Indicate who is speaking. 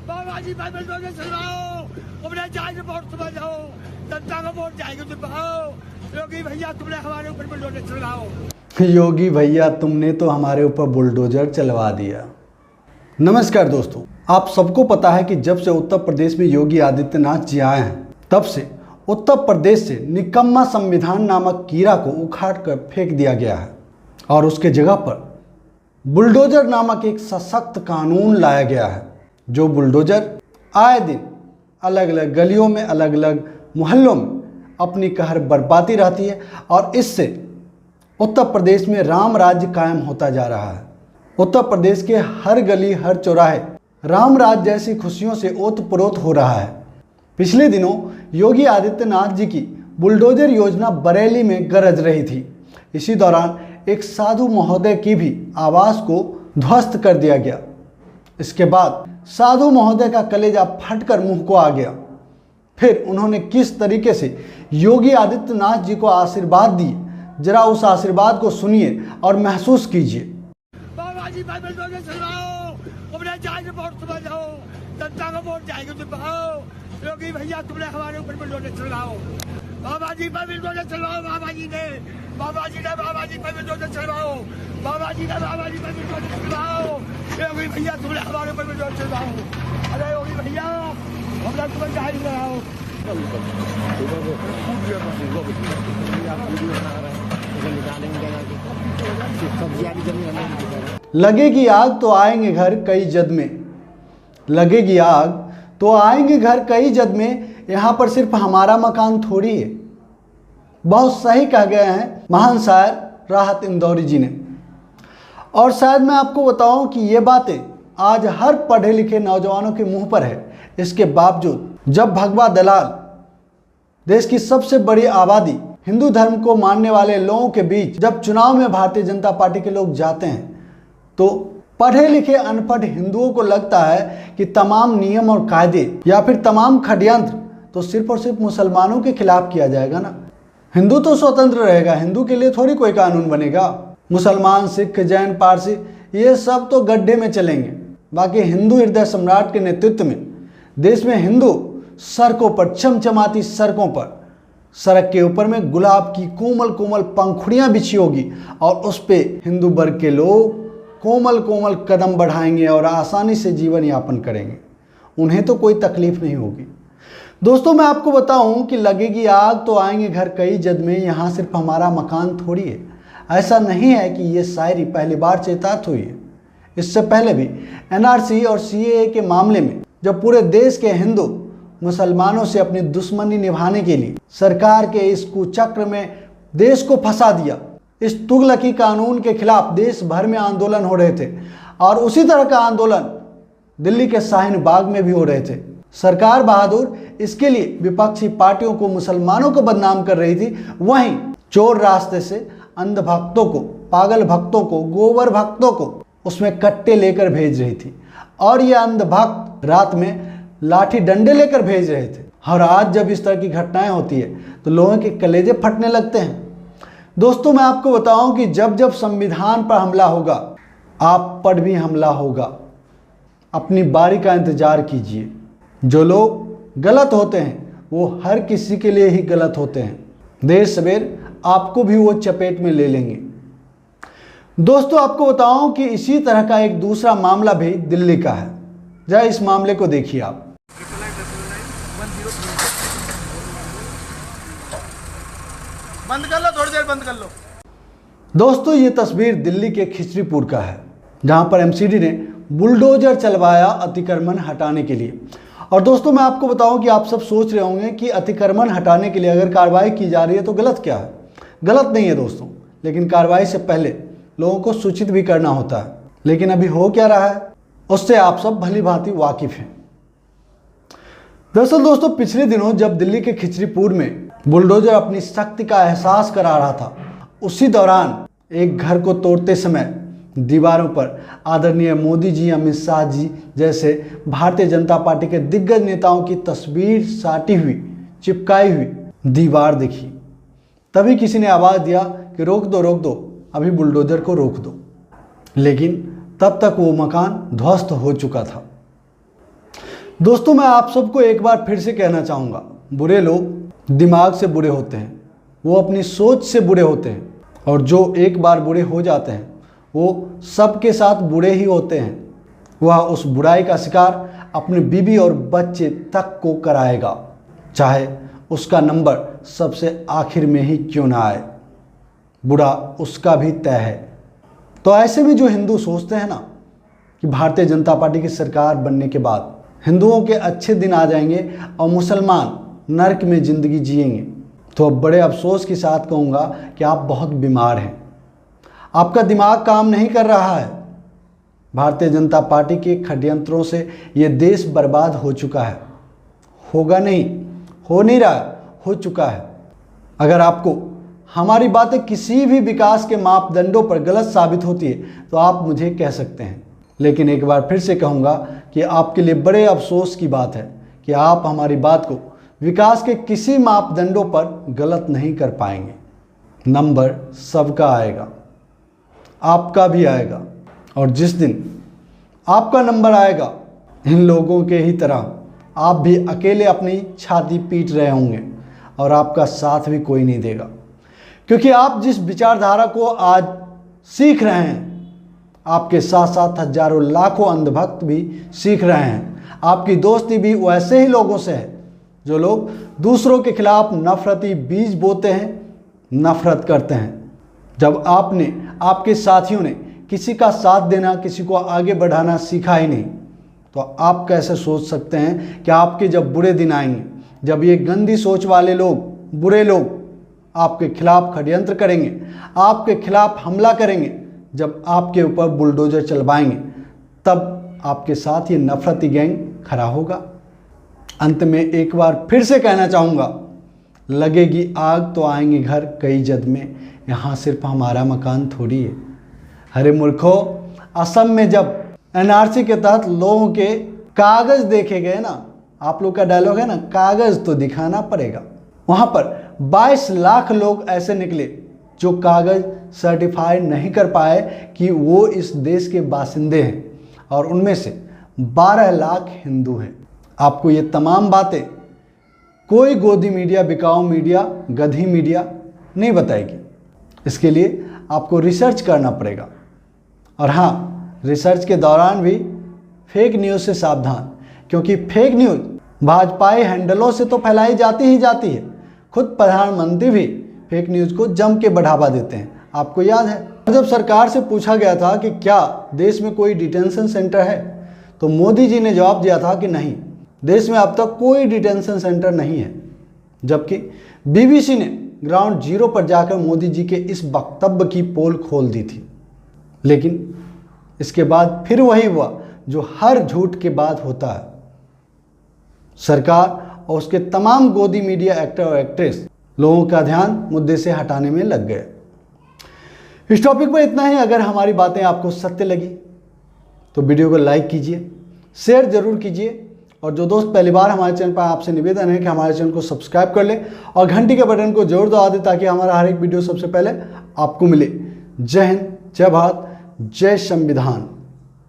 Speaker 1: बाबाजी Bible दोगे चलवाओ, अपने जान वोट समझ जाओ, जनता को वोट जाएगी तो पाओ। योगी भैया तुमने हमारे ऊपर बुलडोजर चलवाओ।
Speaker 2: योगी भैया तुमने तो हमारे ऊपर बुलडोजर चलवा दिया। नमस्कार दोस्तों, आप सबको पता है कि जब से उत्तर प्रदेश में योगी आदित्यनाथ जी आए हैं, तब से उत्तर प्रदेश से निकम्मा संविधान नामक कीड़ा को उखाड़ कर फेंक दिया गया है और उसके जगह पर बुलडोजर नामक एक सशक्त कानून लाया गया है। जो बुलडोजर आए दिन अलग अलग गलियों में, अलग अलग मोहल्लों में अपनी कहर बरपाती रहती है और इससे उत्तर प्रदेश में राम राज्य कायम होता जा रहा है। उत्तर प्रदेश के हर गली हर चौराहे राम राज्य जैसी खुशियों से ओतप्रोत हो रहा है। पिछले दिनों योगी आदित्यनाथ जी की बुलडोजर योजना बरेली में गरज रही थी। इसी दौरान एक साधु महोदय की भी आवास को ध्वस्त कर दिया गया। इसके बाद साधु महोदय का कलेजा फटकर मुंह को आ गया। फिर उन्होंने किस तरीके से योगी आदित्यनाथ जी को आशीर्वाद दिए, जरा उस आशीर्वाद को सुनिए और महसूस कीजिए।
Speaker 1: बाबाजी बाइबल दोगे चलवाओ, अपने जान वोट समझ जाओ, जनता को वोट जाएगी तो पाओ। योगी भैया तुमने हमारे ऊपर बुलडोजर चलवाओ। बाबाजी बाइबल दोगे चलवाओ, बाबाजी ने बाबाजी बाइबल दोगे चलवाओ, बाबाजी ने बाबाजी बाइबल दोगे चलवाओ। योगी भैया तुमने हमारे ऊपर बुलडोजर चलवाओ। अरे योगी भैया हम लोग तुम्हें जाहिर कराओ।
Speaker 2: लगेगी आग तो आएंगे घर कई जद में, लगेगी आग तो आएंगे घर कई जद में, यहाँ पर सिर्फ हमारा मकान थोड़ी है। बहुत सही कह गए हैं महान शायर राहत इंदौरी जी ने। और शायद मैं आपको बताऊं कि ये बातें आज हर पढ़े लिखे नौजवानों के मुंह पर है। इसके बावजूद जब भगवा दलाल देश की सबसे बड़ी आबादी हिंदू धर्म को मानने वाले लोगों के बीच जब चुनाव में भारतीय जनता पार्टी के लोग जाते हैं, तो पढ़े लिखे अनपढ़ हिंदुओं को लगता है कि तमाम नियम और कायदे या फिर तमाम षड्यंत्र तो सिर्फ और सिर्फ मुसलमानों के खिलाफ किया जाएगा ना। हिंदू तो स्वतंत्र रहेगा, हिंदू के लिए थोड़ी कोई कानून बनेगा। मुसलमान, सिख, जैन, पारसी ये सब तो गड्ढे में चलेंगे। बाकी हिंदू हृदय सम्राट के नेतृत्व में देश में हिंदू सड़कों पर, चमचमाती सड़कों पर, सड़क के ऊपर में गुलाब की कोमल कोमल पंखुड़ियां बिछी होगी और उस पे हिंदू वर्ग के लोग कोमल कोमल कदम बढ़ाएंगे और आसानी से जीवन यापन करेंगे। उन्हें तो कोई तकलीफ नहीं होगी। दोस्तों मैं आपको बताऊं कि लगेगी आग तो आएंगे घर कई जद में, यहाँ सिर्फ हमारा मकान थोड़ी है। ऐसा नहीं है कि ये शायरी पहली बार चेतार्थ हुई है। इससे पहले भी एनआरसी और सीएए के मामले में जब पूरे देश के हिंदू मुसलमानों से अपनी दुश्मनी निभाने के लिए सरकार के इस कुचक्र में देश को फंसा दिया, इस तुगलकी कानून के खिलाफ देश भर में आंदोलन हो रहे थे और उसी तरह का आंदोलन दिल्ली के शाहीन बाग में भी हो रहे थे। सरकार बहादुर इसके लिए विपक्षी पार्टियों को, मुसलमानों को बदनाम कर रही थी। वहीं चोर रास्ते से अंध भक्तों को, पागल भक्तों को, गोबर भक्तों को उसमें कट्टे लेकर भेज रही थी और ये अंध भक्त रात में लाठी डंडे लेकर भेज रहे थे। और आज जब इस तरह की घटनाएं होती है तो लोगों के कलेजे फटने लगते हैं। दोस्तों मैं आपको बताऊं कि जब जब संविधान पर हमला होगा, आप पर भी हमला होगा। अपनी बारी का इंतजार कीजिए। जो लोग गलत होते हैं वो हर किसी के लिए ही गलत होते हैं। देर सवेर आपको भी वो चपेट में ले लेंगे। दोस्तों आपको बताऊं कि इसी तरह का एक दूसरा मामला भी दिल्ली का है। जरा इस मामले को देखिए आप।
Speaker 1: बंद कर लो, थोड़ी देर बंद कर लो।
Speaker 2: दोस्तों ये तस्वीर दिल्ली के खिचड़ीपुर का है, जहां पर एमसीडी ने बुलडोजर चलवाया अतिक्रमण हटाने के लिए। और दोस्तों मैं आपको बताऊं कि आप सब सोच रहे होंगे कि अतिक्रमण हटाने के लिए अगर कार्रवाई की जा रही है तो गलत क्या है। गलत नहीं है दोस्तों, लेकिन कार्रवाई से पहले लोगों को सूचित भी करना होता है। लेकिन अभी हो क्या रहा है उससे आप सब भली भांति वाकिफ हैं। दरअसल दोस्तों पिछले दिनों जब दिल्ली के खिचड़ीपुर में बुलडोजर अपनी शक्ति का एहसास करा रहा था, उसी दौरान एक घर को तोड़ते समय दीवारों पर आदरणीय मोदी जी, अमित शाह जी जैसे भारतीय जनता पार्टी के दिग्गज नेताओं की तस्वीर साटी हुई, चिपकाई हुई दीवार दिखी। तभी किसी ने आवाज़ दिया कि रोक दो, अभी बुलडोजर को रोक दो। लेकिन तब तक वो मकान ध्वस्त हो चुका था। दोस्तों, मैं आप सबको एक बार फिर से कहना चाहूँगा, बुरे लोग दिमाग से बुरे होते हैं, वो अपनी सोच से बुरे होते हैं, और जो एक बार बुरे हो जाते हैं वो सबके साथ बुरे ही होते हैं। वह उस बुराई का शिकार अपनी बीवी और बच्चे तक को कराएगा, चाहे उसका नंबर सबसे आखिर में ही क्यों ना आए। बुरा उसका भी तय है। तो ऐसे में जो हिंदू सोचते हैं ना कि भारतीय जनता पार्टी की सरकार बनने के बाद हिंदुओं के अच्छे दिन आ जाएंगे और मुसलमान नरक में ज़िंदगी जिएंगे, तो अब बड़े अफसोस के साथ कहूँगा कि आप बहुत बीमार हैं। आपका दिमाग काम नहीं कर रहा है। भारतीय जनता पार्टी के षड्यंत्रों से ये देश बर्बाद हो चुका है। होगा नहीं, हो नहीं रहा, हो चुका है। अगर आपको हमारी बातें किसी भी विकास के मापदंडों पर गलत साबित होती है तो आप मुझे कह सकते हैं, लेकिन एक बार फिर से कहूँगा कि आपके लिए बड़े अफसोस की बात है कि आप हमारी बात को विकास के किसी मापदंडों पर गलत नहीं कर पाएंगे। नंबर सबका आएगा, आपका भी आएगा, और जिस दिन आपका नंबर आएगा, इन लोगों के ही तरह आप भी अकेले अपनी छाती पीट रहे होंगे और आपका साथ भी कोई नहीं देगा। क्योंकि आप जिस विचारधारा को आज सीख रहे हैं, आपके साथ साथ हजारों लाखों अंधभक्त भी सीख रहे हैं। आपकी दोस्ती भी वैसे ही लोगों से है जो लोग दूसरों के खिलाफ नफरती बीज बोते हैं, नफरत करते हैं। जब आपने, आपके साथियों ने किसी का साथ देना, किसी को आगे बढ़ाना सीखा ही नहीं, तो आप कैसे सोच सकते हैं कि आपके जब बुरे दिन आएंगे, जब ये गंदी सोच वाले लोग, बुरे लोग आपके खिलाफ षड्यंत्र करेंगे, आपके खिलाफ हमला करेंगे, जब आपके ऊपर बुलडोजर चलवाएंगे, तब आपके साथ ये नफरती गैंग खड़ा होगा। अंत में एक बार फिर से कहना चाहूँगा, लगेगी आग तो आएंगे घर कई जद में, यहाँ सिर्फ हमारा मकान थोड़ी है। अरे मूर्खों, असम में जब एनआरसी के तहत लोगों के कागज़ देखे गए ना, आप लोग का डायलॉग है ना, कागज़ तो दिखाना पड़ेगा, वहाँ पर 22 लाख लोग ऐसे निकले जो कागज़ सर्टिफाइड नहीं कर पाए कि वो इस देश के बासिंदे हैं, और उनमें से 12 लाख हिंदू हैं। आपको ये तमाम बातें कोई गोदी मीडिया, बिकाऊ मीडिया, गधी मीडिया नहीं बताएगी। इसके लिए आपको रिसर्च करना पड़ेगा। और हाँ, रिसर्च के दौरान भी फेक न्यूज़ से सावधान, क्योंकि फेक न्यूज़ भाजपाई हैंडलों से तो फैलाई जाती ही जाती है। खुद प्रधानमंत्री भी फेक न्यूज़ को जम के बढ़ावा देते हैं। आपको याद है जब सरकार से पूछा गया था कि क्या देश में कोई डिटेंशन सेंटर है, तो मोदी जी ने जवाब दिया था कि नहीं, देश में अब तक कोई डिटेंशन सेंटर नहीं है। जबकि बीबीसी ने ग्राउंड जीरो पर जाकर मोदी जी के इस वक्तव्य की पोल खोल दी थी। लेकिन इसके बाद फिर वही हुआ जो हर झूठ के बाद होता है। सरकार और उसके तमाम गोदी मीडिया एक्टर और एक्ट्रेस लोगों का ध्यान मुद्दे से हटाने में लग गए। इस टॉपिक पर इतना ही। अगर हमारी बातें आपको सत्य लगी तो वीडियो को लाइक कीजिए, शेयर जरूर कीजिए, और जो दोस्त पहली बार हमारे चैनल पर, आपसे निवेदन है कि हमारे चैनल को सब्सक्राइब कर ले और घंटी के बटन को जरूर दबा दे ताकि हमारा हर एक वीडियो सबसे पहले आपको मिले। जय हिंद, जय भारत, जय संविधान।